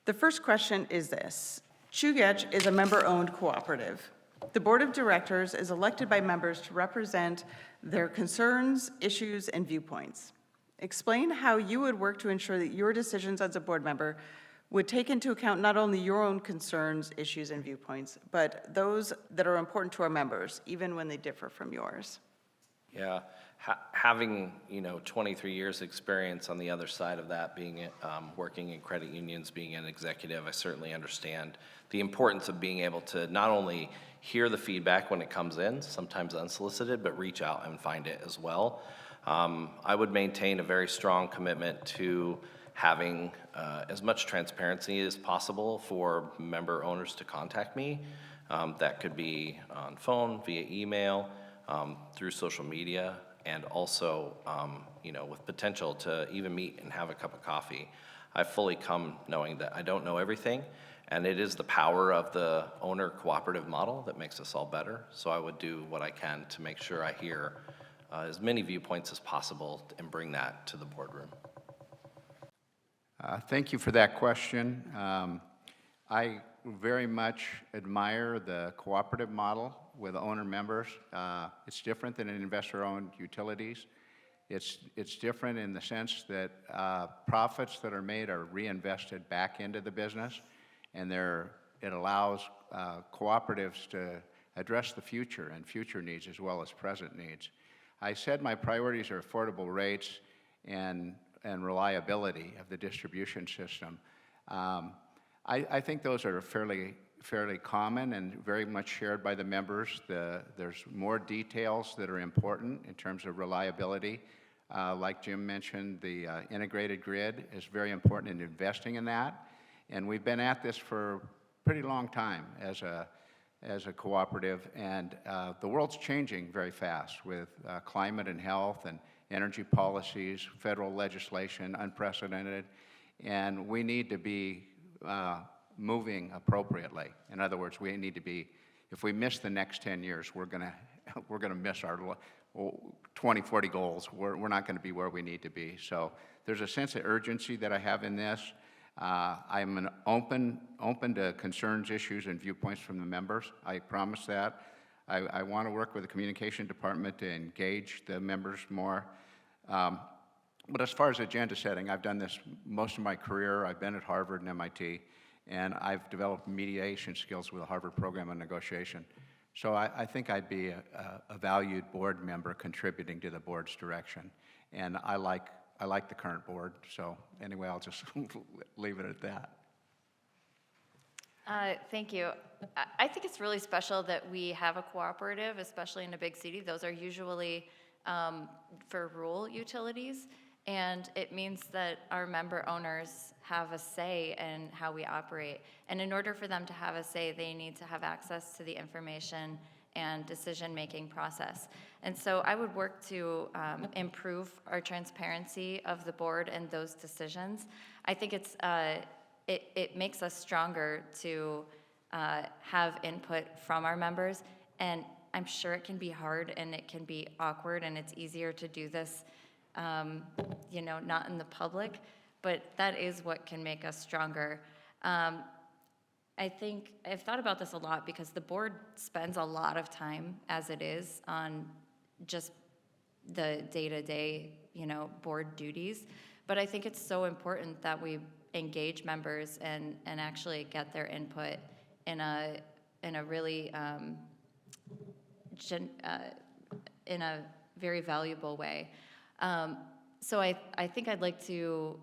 The first question is this. Chugach is a member-owned cooperative. The board of directors is elected by members to represent their concerns, issues, and viewpoints. Explain how you would work to ensure that your decisions as a board member would take into account not only your own concerns, issues, and viewpoints, but those that are important to our members, even when they differ from yours. Yeah, having 23 years experience on the other side of that, being working in credit unions, being an executive, I certainly understand the importance of being able to not only hear the feedback when it comes in, sometimes unsolicited, but reach out and find it as well. I would maintain a very strong commitment to having as much transparency as possible for member owners to contact me. That could be on phone, via email, through social media, and also with potential to even meet and have a cup of coffee. I fully come knowing that I don't know everything, and it is the power of the owner cooperative model that makes us all better. So I would do what I can to make sure I hear as many viewpoints as possible and bring that to the boardroom. Thank you for that question. I very much admire the cooperative model with owner members. It's different than an investor-owned utilities. It's different in the sense that profits that are made are reinvested back into the business, and it allows cooperatives to address the future and future needs as well as present needs. I said my priorities are affordable rates and reliability of the distribution system. I think those are fairly common and very much shared by the members. There's more details that are important in terms of reliability. Like Jim mentioned, the integrated grid is very important in investing in that. And we've been at this for a pretty long time as a cooperative, and the world's changing very fast with climate and health and energy policies, federal legislation, unprecedented, and we need to be moving appropriately. In other words, we need to be, if we miss the next 10 years, we're gonna miss our 2040 goals. We're not gonna be where we need to be. So there's a sense of urgency that I have in this. I'm open to concerns, issues, and viewpoints from the members. I promise that. I want to work with the communication department to engage the members more. But as far as agenda setting, I've done this most of my career. I've been at Harvard and MIT, and I've developed mediation skills with the Harvard program on negotiation. So I think I'd be a valued board member contributing to the board's direction. And I like the current board, so anyway, I'll just leave it at that. Thank you. I think it's really special that we have a cooperative, especially in a big city. Those are usually for rural utilities, and it means that our member owners have a say in how we operate. And in order for them to have a say, they need to have access to the information and decision-making process. And so I would work to improve our transparency of the board and those decisions. I think it makes us stronger to have input from our members, and I'm sure it can be hard and it can be awkward, and it's easier to do this, not in the public, but that is what can make us stronger. I think I've thought about this a lot because the board spends a lot of time as it is on just the day-to-day, board duties. But I think it's so important that we engage members and actually get their input in a really in a very valuable way. So I think I'd like to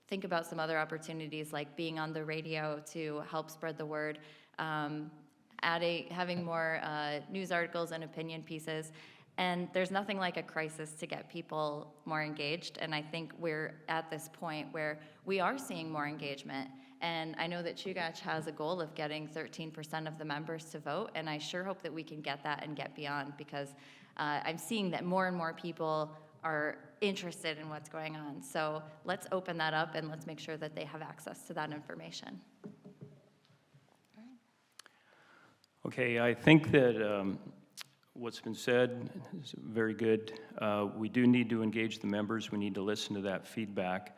think about some other opportunities, like being on the radio to help spread the word, having more news articles and opinion pieces. And there's nothing like a crisis to get people more engaged. And I think we're at this point where we are seeing more engagement. And I know that Chugach has a goal of getting 13% of the members to vote. And I sure hope that we can get that and get beyond, because I'm seeing that more and more people are interested in what's going on. So let's open that up and let's make sure that they have access to that information. Okay, I think that what's been said is very good. We do need to engage the members. We need to listen to that feedback.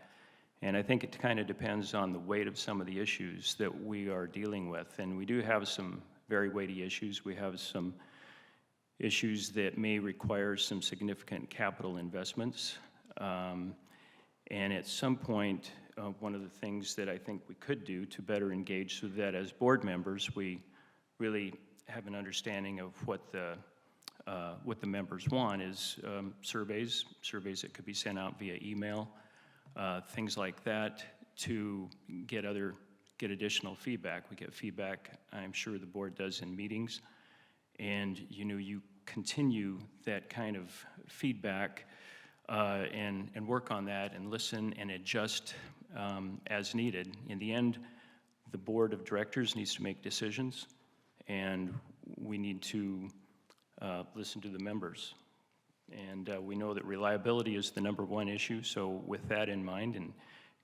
And I think it kind of depends on the weight of some of the issues that we are dealing with. And we do have some very weighty issues. We have some issues that may require some significant capital investments. And at some point, one of the things that I think we could do to better engage so that as board members, we really have an understanding of what the members want is surveys that could be sent out via email, things like that to get additional feedback. We get feedback, I'm sure the board does in meetings, and you continue that kind of feedback and work on that and listen and adjust as needed. In the end, the board of directors needs to make decisions, and we need to listen to the members. And we know that reliability is the #1 issue, so with that in mind and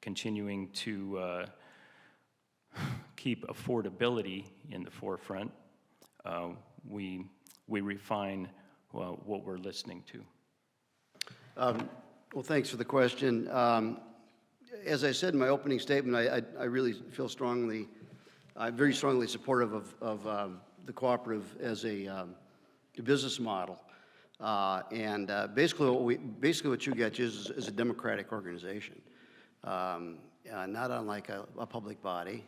continuing to keep affordability in the forefront, we refine what we're listening to. Well, thanks for the question. As I said in my opening statement, I really feel strongly, I'm very strongly supportive of the cooperative as a business model. Basically what Chugach is a democratic organization, not unlike a public body.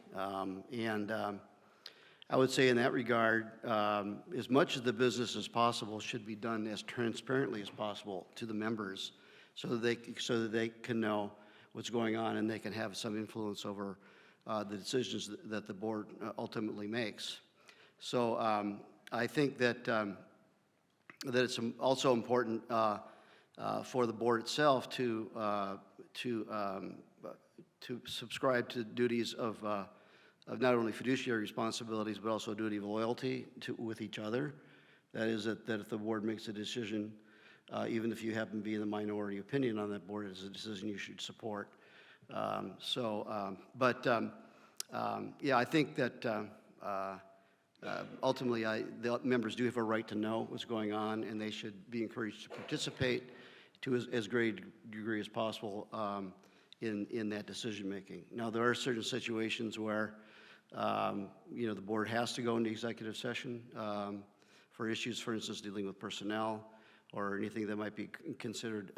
I would say in that regard, as much of the business as possible should be done as transparently as possible to the members so that they can know what's going on and they can have some influence over the decisions that the board ultimately makes. So I think that it's also important for the board itself to subscribe to duties of not only fiduciary responsibilities, but also a duty of loyalty with each other. That is, that if the board makes a decision, even if you happen to be in the minority opinion on that board, it's a decision you should support. Yeah, I think that ultimately the members do have a right to know what's going on, and they should be encouraged to participate to as great a degree as possible in that decision making. Now, there are certain situations where the board has to go into executive session for issues, for instance, dealing with personnel or anything that might be considered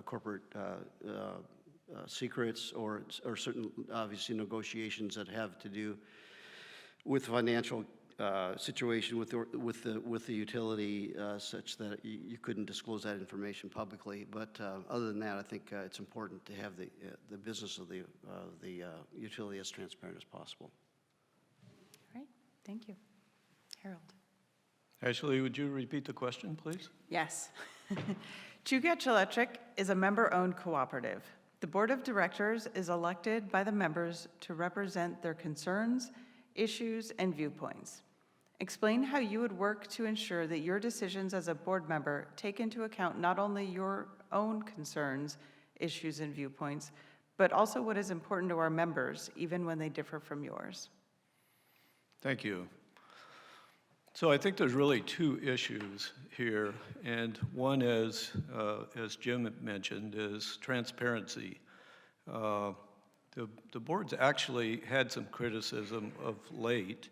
corporate secrets or certain, obviously, negotiations that have to do with financial situation with the utility, such that you couldn't disclose that information publicly. But other than that, I think it's important to have the business of the utility as transparent as possible. All right, thank you. Harold. Ashley, would you repeat the question, please? Yes. Chugach Electric is a member-owned cooperative. The board of directors is elected by the members to represent their concerns, issues, and viewpoints. Explain how you would work to ensure that your decisions as a board member take into account not only your own concerns, issues, and viewpoints, but also what is important to our members, even when they differ from yours. Thank you. So I think there's really two issues here, and one is, as Jim mentioned, is transparency. The board's actually had some criticism of late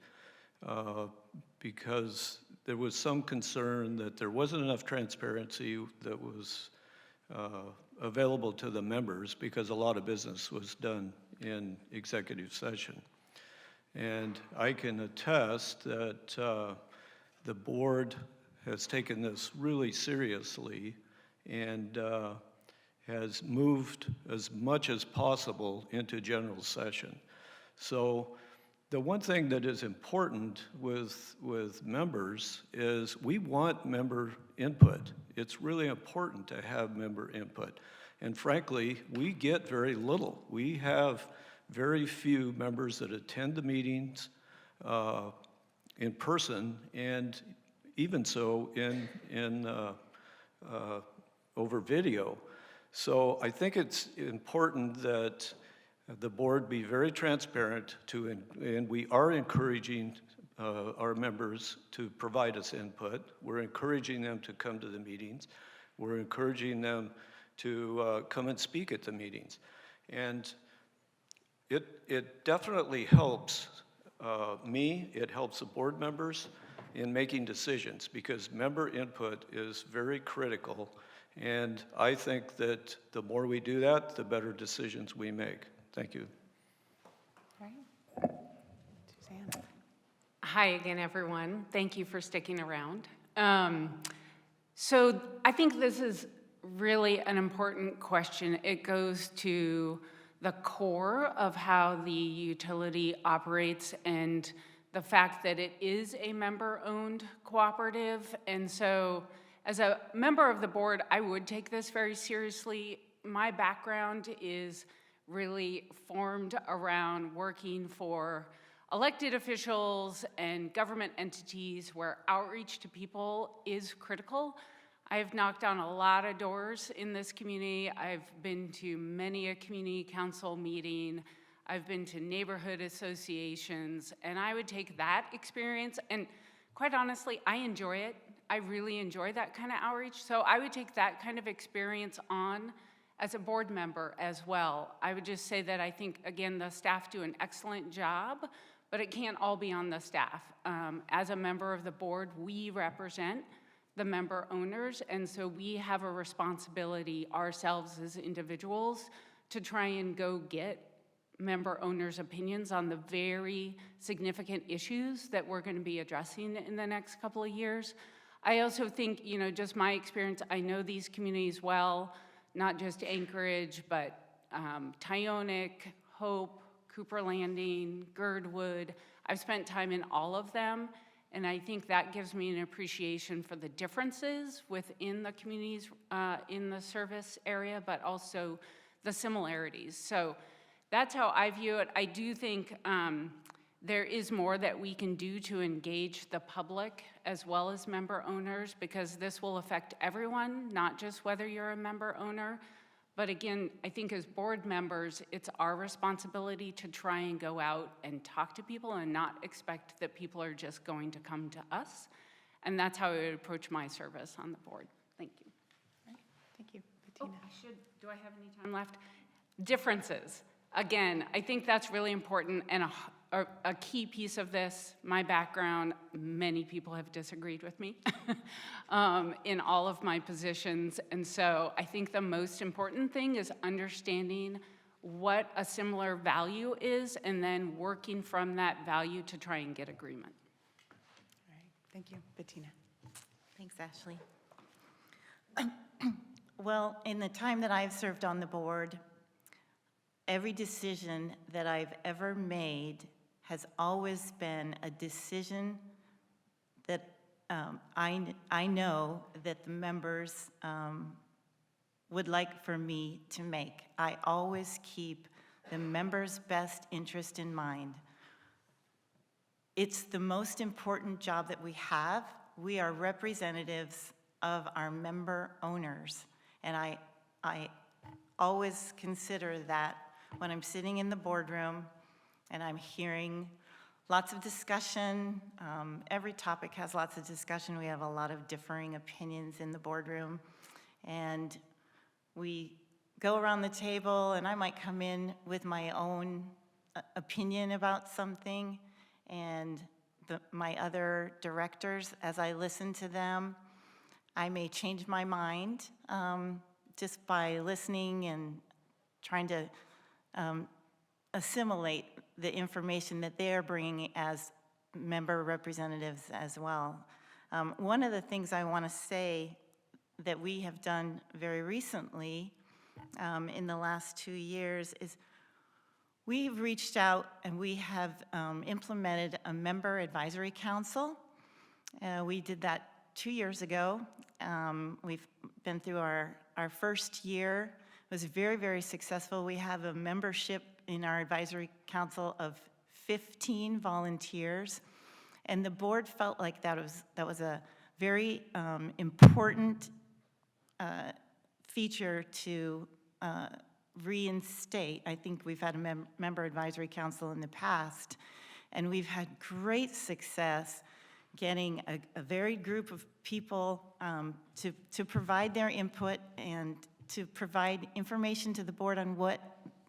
because there was some concern that there wasn't enough transparency that was available to the members because a lot of business was done in executive session. And I can attest that the board has taken this really seriously and has moved as much as possible into general session. So the one thing that is important with members is we want member input. It's really important to have member input. And frankly, we get very little. We have very few members that attend the meetings in person, and even so over video. So I think it's important that the board be very transparent and we are encouraging our members to provide us input. We're encouraging them to come to the meetings. We're encouraging them to come and speak at the meetings. And it definitely helps me, it helps the board members in making decisions, because member input is very critical. And I think that the more we do that, the better decisions we make. Thank you. All right. Suzanne. Hi again, everyone. Thank you for sticking around. So I think this is really an important question. It goes to the core of how the utility operates and the fact that it is a member-owned cooperative. And so as a member of the board, I would take this very seriously. My background is really formed around working for elected officials and government entities where outreach to people is critical. I've knocked on a lot of doors in this community. I've been to many a community council meeting. I've been to neighborhood associations, and I would take that experience, and quite honestly, I enjoy it. I really enjoy that kind of outreach, so I would take that kind of experience on as a board member as well. I would just say that I think, again, the staff do an excellent job, but it can't all be on the staff. As a member of the board, we represent the member owners, and so we have a responsibility ourselves as individuals to try and go get member owners' opinions on the very significant issues that we're going to be addressing in the next couple of years. I also think, just my experience, I know these communities well, not just Anchorage, but Tyonek, Hope, Cooper Landing, Girdwood. I've spent time in all of them, and I think that gives me an appreciation for the differences within the communities in the service area, but also the similarities. So that's how I view it. I do think there is more that we can do to engage the public as well as member owners, because this will affect everyone, not just whether you're a member owner. But again, I think as board members, it's our responsibility to try and go out and talk to people and not expect that people are just going to come to us. And that's how I would approach my service on the board. Thank you. Thank you, Oh, Bettina. do I have any time left? Differences. Again, I think that's really important and a key piece of this. My background, many people have disagreed with me in all of my positions. And so I think the most important thing is understanding what a similar value is and then working from that value to try and get agreement. All right, thank you, Bettina. Thanks, Ashley. Well, in the time that I've served on the board, every decision that I've ever made has always been a decision that I know that the members would like for me to make. I always keep the members' best interest in mind. It's the most important job that we have. We are representatives of our member owners, and I always consider that when I'm sitting in the boardroom and I'm hearing lots of discussion. Every topic has lots of discussion. We have a lot of differing opinions in the boardroom. And we go around the table, and I might come in with my own opinion about something. And my other directors, as I listen to them, I may change my mind just by listening and trying to assimilate the information that they're bringing as member representatives as well. One of the things I want to say that we have done very recently in the last 2 years is we've reached out and we have implemented a member advisory council. We did that 2 years ago. We've been through our first year. It was very, very successful. We have a membership in our advisory council of 15 volunteers, and the board felt like that was a very important feature to reinstate. I think we've had a member advisory council in the past, and we've had great success getting a varied group of people to provide their input and to provide information to the board on what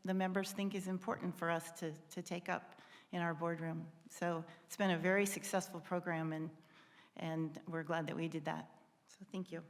the members think is important for us to take up in our boardroom. So it's been a very successful program, and we're glad that we did that. So thank you.